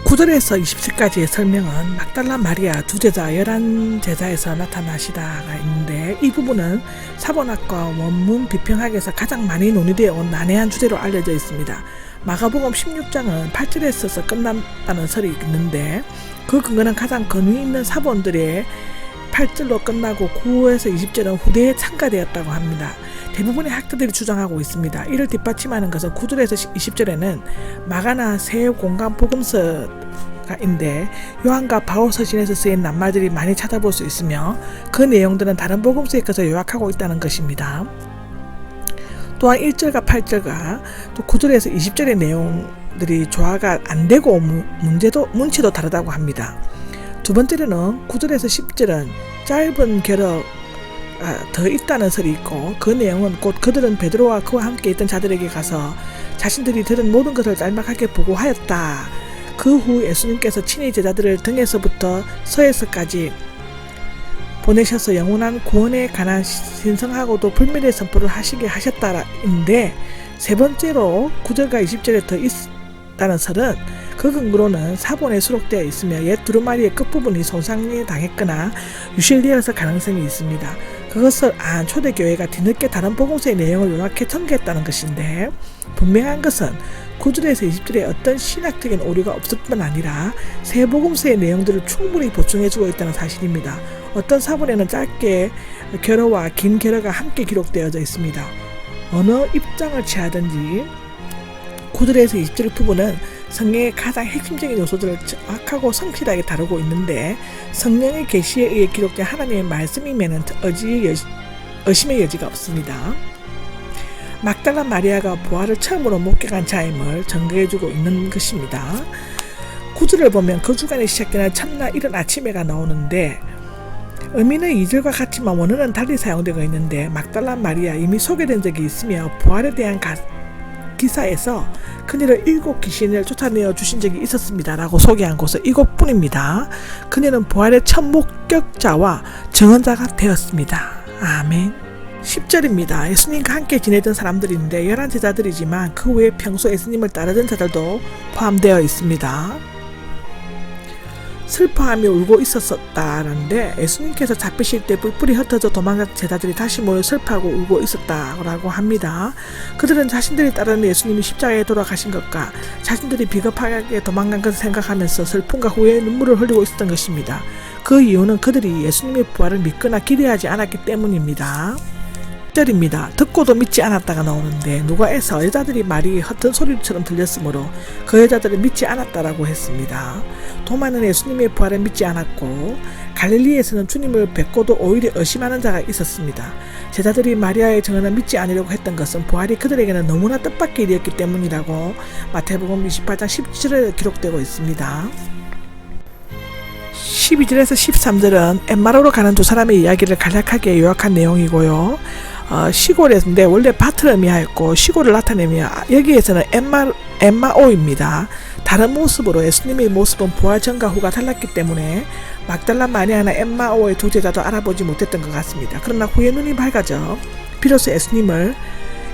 9절에서 20절까지의 설명은 막달라 마리아 두 제자 11제자에서 나타나시다가 있는데, 이 부분은 사본학과 원문 비평학에서 가장 많이 논의되어 온 난해한 주제로 알려져 있습니다. 마가복음 16장은 8절에 써서 끝났다는 설이 있는데, 그 근거는 가장 권위 있는 사본들의 8절로 끝나고 9에서 20절은 후대에 참가되었다고 합니다. 대부분의 학자들이 주장하고 있습니다. 이를 뒷받침하는 것은 9절에서 20절에는 마가나 새 공간 복음서가 있는데 요한과 바울 서신에서 쓰인 낱말들이 많이 찾아볼 수 있으며, 그 내용들은 다른 복음서에 것을 요약하고 있다는 것입니다. 또한 1절과 8절과 또 9절에서 20절의 내용들이 조화가 안 되고 문체도 다르다고 합니다. 두 번째로는 9절에서 10절은 짧은 결어가 더 있다는 설이 있고, 그 내용은 곧 그들은 베드로와 그와 함께 있던 자들에게 가서 자신들이 들은 모든 것을 짤막하게 보고하였다. 그 후 예수님께서 친히 제자들을 등에서부터 서에서까지 보내셔서 영원한 구원에 관한 신성하고도 불멸의 선포를 하시게 하셨다인데, 세 번째로 9절과 20절에 더 있다는 설은 그 근거로는 사본에 수록되어 있으며 옛 두루마리의 끝부분이 손상이 당했거나 유실되어서 가능성이 있습니다. 그것을 안 초대교회가 뒤늦게 다른 복음서의 내용을 요약해 전개했다는 것인데, 분명한 것은 9절에서 20절에 어떤 신학적인 오류가 없을 뿐 아니라 새 복음서의 내용들을 충분히 보충해주고 있다는 사실입니다. 어떤 사본에는 짧게 결어와 긴 결어가 함께 기록되어져 있습니다. 어느 입장을 취하든지 9절에서 20절 부분은 성경의 가장 핵심적인 요소들을 정확하고 성실하게 다루고 있는데, 성령의 계시에 의해 기록된 하나님의 말씀임에는 의심의 여지가 없습니다. 막달라 마리아가 부활을 처음으로 목격한 자임을 증거해주고 있는 것입니다. 9절을 보면 그 주간에 시작되는 첫날 이른 아침에가 나오는데, 의미는 2절과 같지만 원어는 달리 사용되고 있는데, 막달라 마리아 이미 소개된 적이 있으며 부활에 대한 기사에서 그녀를 7 귀신을 쫓아내어 주신 적이 있었습니다 라고 소개한 곳은 이곳뿐입니다. 그녀는 부활의 첫 목격자와 증언자가 되었습니다. 아멘. 10절입니다. 예수님과 함께 지내던 사람들인데 11제자들이지만 그 외에 평소 예수님을 따르던 자들도 포함되어 있습니다. 슬퍼하며 울고 있었다는데, 예수님께서 잡히실 때 뿔뿔이 흩어져 도망간 제자들이 다시 모여 슬퍼하고 울고 있었다고 합니다. 그들은 자신들이 따르는 예수님이 십자가에 돌아가신 것과 자신들이 비겁하게 도망간 것을 생각하면서 슬픔과 후회의 눈물을 흘리고 있었던 것입니다. 그 이유는 그들이 예수님의 부활을 믿거나 기대하지 않았기 때문입니다. 10절입니다. 듣고도 믿지 않았다가 나오는데, 누가에서 여자들이 말이 헛된 소리처럼 들렸으므로 그 여자들은 믿지 않았다라고 했습니다. 도마는 예수님의 부활을 믿지 않았고, 갈릴리에서는 주님을 뵙고도 오히려 의심하는 자가 있었습니다. 제자들이 마리아의 증언을 믿지 않으려고 했던 것은 부활이 그들에게는 너무나 뜻밖의 일이었기 때문이라고 마태복음 28장 17절에 기록되고 있습니다. 12절에서 13절은 엠마오로 가는 두 사람의 이야기를 간략하게 요약한 내용이고요. 시골인데 원래 밭을 의미하였고 시골을 나타내며, 여기에서는 엠마오입니다. 다른 모습으로 예수님의 모습은 부활 전과 후가 달랐기 때문에 막달라 마리아나 엠마오의 두 제자도 알아보지 못했던 것 같습니다. 그러나 후에 눈이 밝아져 비로소 예수님을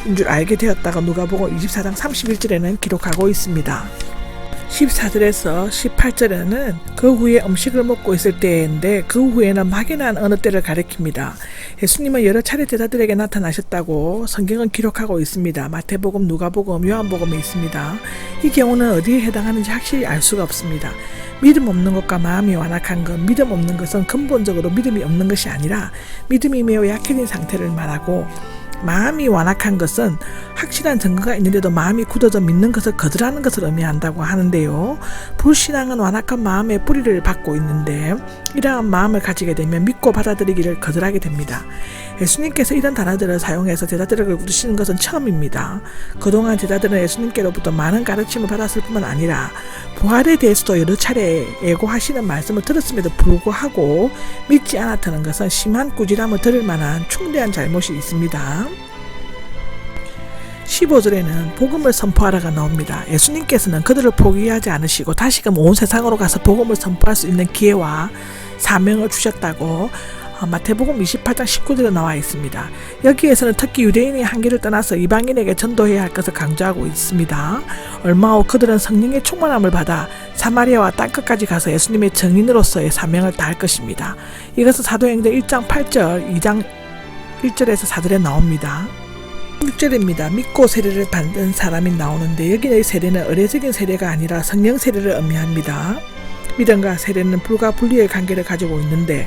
인 줄 알게 되었다가 누가복음 24장 31절에는 기록하고 있습니다. 14절에서 18절에는 그 후에 음식을 먹고 있을 때인데, 그 후에는 막연한 어느 때를 가리킵니다. 예수님은 여러 차례 제자들에게 나타나셨다고 성경은 기록하고 있습니다. 마태복음, 누가복음, 요한복음에 있습니다. 이 경우는 어디에 해당하는지 확실히 알 수가 없습니다. 믿음 없는 것과 마음이 완악한 것, 믿음 없는 것은 근본적으로 믿음이 없는 것이 아니라 믿음이 매우 약해진 상태를 말하고, 마음이 완악한 것은 확실한 증거가 있는데도 마음이 굳어져 믿는 것을 거절하는 것을 의미한다고 하는데요. 불신앙은 완악한 마음의 뿌리를 받고 있는데, 이러한 마음을 가지게 되면 믿고 받아들이기를 거절하게 됩니다. 예수님께서 이런 단어들을 사용해서 제자들을 부르시는 것은 처음입니다. 그동안 제자들은 예수님께로부터 많은 가르침을 받았을 뿐만 아니라 부활에 대해서도 여러 차례 예고하시는 말씀을 들었음에도 불구하고 믿지 않았다는 것은 심한 꾸지람을 들을 만한 충대한 잘못이 있습니다. 15절에는 복음을 선포하라가 나옵니다. 예수님께서는 그들을 포기하지 않으시고 다시금 온 세상으로 가서 복음을 선포할 수 있는 기회와 사명을 주셨다고 마태복음 28장 19절에 나와 있습니다. 여기에서는 특히 유대인이 한 길을 떠나서 이방인에게 전도해야 할 것을 강조하고 있습니다. 얼마 후 그들은 성령의 충만함을 받아 사마리아와 땅끝까지 가서 예수님의 증인으로서의 사명을 다할 것입니다. 이것은 사도행전 1장 8절, 2장 1절에서 4절에 나옵니다. 6절입니다. 믿고 세례를 받은 사람이 나오는데 여기의 세례는 의례적인 세례가 아니라 성령 세례를 의미합니다. 믿음과 세례는 불과 분리의 관계를 가지고 있는데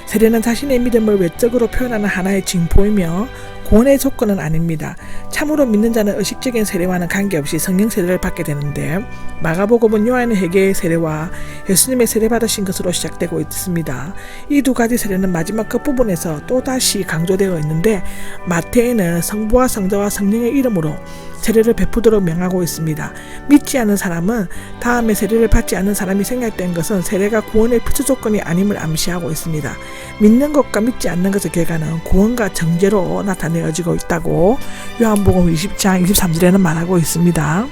세례는 자신의 믿음을 외적으로 표현하는 하나의 징표이며 구원의 조건은 아닙니다. 참으로 믿는 자는 의식적인 세례와는 관계없이 성령 세례를 받게 되는데 마가복음은 요한의 회개의 세례와 예수님의 세례 받으신 것으로 시작되고 있습니다. 이 두 가지 세례는 마지막 끝부분에서 또다시 강조되어 있는데 마태에는 성부와 성자와 성령의 이름으로 세례를 베푸도록 명하고 있습니다. 믿지 않는 사람은 다음에 세례를 받지 않는 사람이 생략된 것은 세례가 구원의 필수 조건이 아님을 암시하고 있습니다. 믿는 것과 믿지 않는 것의 결과는 구원과 정죄로 나타내어지고 있다고 요한복음 20장 23절에는 말하고 있습니다.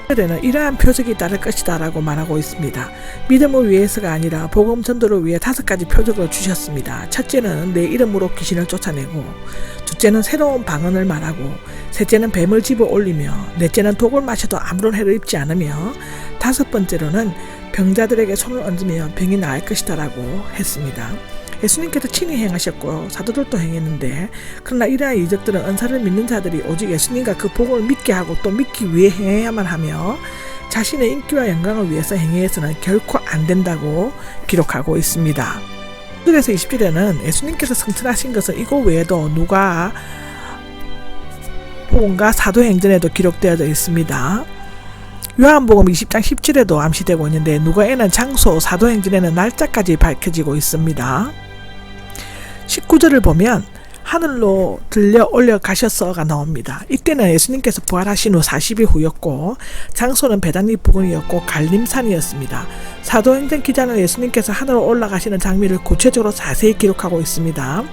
는 이러한 표적이 따를 것이다 라고 말하고 있습니다. 믿음을 위해서가 아니라 복음 전도를 위해 5가지 표적을 주셨습니다. 첫째는 내 이름으로 귀신을 쫓아내고, 둘째는 새로운 방언을 말하고, 셋째는 뱀을 집어 올리며, 넷째는 독을 마셔도 아무런 해를 입지 않으며, 다섯 번째로는 병자들에게 손을 얹으며 병이 나을 것이다 라고 했습니다. 예수님께서 친히 행하셨고 사도들도 행했는데 그러나 이러한 이적들은 은사를 믿는 자들이 오직 예수님과 그 복음을 믿게 하고 또 믿기 위해 행해야만 하며 자신의 인기와 영광을 위해서 행해서는 결코 안 된다고 기록하고 있습니다. 그래서 20절에는 예수님께서 성천하신 것은 이거 외에도 누가 복음과 사도행전에도 기록되어져 있습니다. 요한복음 20장 10절에도 암시되고 있는데 누가에는 장소, 사도행전에는 날짜까지 밝혀지고 있습니다. 19절을 보면 하늘로 들려 올려가셨어가 나옵니다. 이때는 예수님께서 부활하신 후 40일 후였고 장소는 베다니 부근이었고 갈림산이었습니다. 사도행전 기자는 예수님께서 하늘로 올라가시는 장면을 구체적으로 자세히 기록하고 있습니다.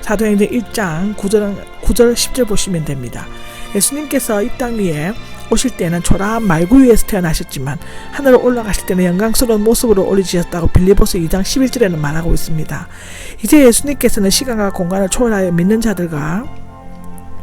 사도행전 1장 9절 10절 보시면 됩니다. 예수님께서 이 땅 위에 오실 때는 초라한 말구 위에서 태어나셨지만 하늘로 올라가실 때는 영광스러운 모습으로 올리셨다고 빌립보서 2장 11절에는 말하고 있습니다. 이제 예수님께서는 시간과 공간을 초월하여 믿는 자들과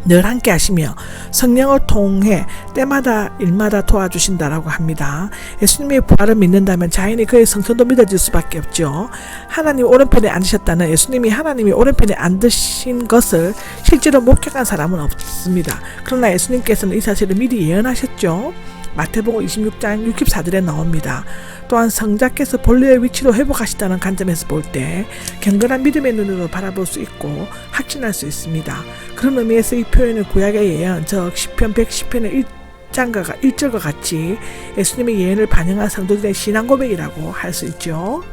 늘 함께 하시며 성령을 통해 때마다 일마다 도와주신다라고 합니다. 예수님의 부활을 믿는다면 자연히 그의 성천도 믿어질 수밖에 없죠. 하나님 오른편에 앉으셨다는 예수님이 하나님이 오른편에 앉으신 것을 실제로 목격한 사람은 없습니다. 그러나 예수님께서는 이 사실을 미리 예언하셨죠. 마태복음 26장 64절에 나옵니다. 또한 성자께서 본래의 위치로 회복하시다는 관점에서 볼 때 경건한 믿음의 눈으로 바라볼 수 있고 확신할 수 있습니다. 그런 의미에서 이 표현은 구약의 예언, 즉 시편 110편의 1절과 같이 예수님의 예언을 반영한 성도들의 신앙 고백이라고 할 수 있죠.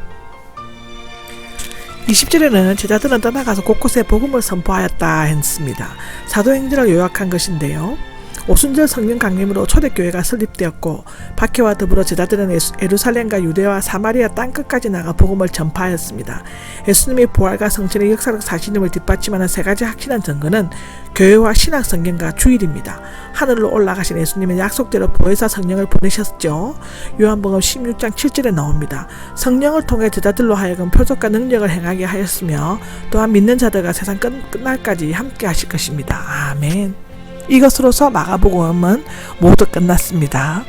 20절에는 제자들은 떠나가서 곳곳에 복음을 선포하였다 했습니다. 사도행전을 요약한 것인데요. 오순절 성령 강림으로 초대교회가 설립되었고 박해와 더불어 제자들은 예루살렘과 유대와 사마리아 땅끝까지 나가 복음을 전파하였습니다. 예수님의 부활과 성천의 역사적 사실임을 뒷받침하는 세 가지 확실한 증거는 교회와 신약 성경과 주일입니다. 하늘로 올라가신 예수님은 약속대로 보혜사 성령을 보내셨죠. 요한복음 16장 7절에 나옵니다. 성령을 통해 제자들로 하여금 표적과 능력을 행하게 하였으며 또한 믿는 자들과 세상 끝날까지 함께 하실 것입니다. 아멘. 이것으로서 마가복음은 모두 끝났습니다.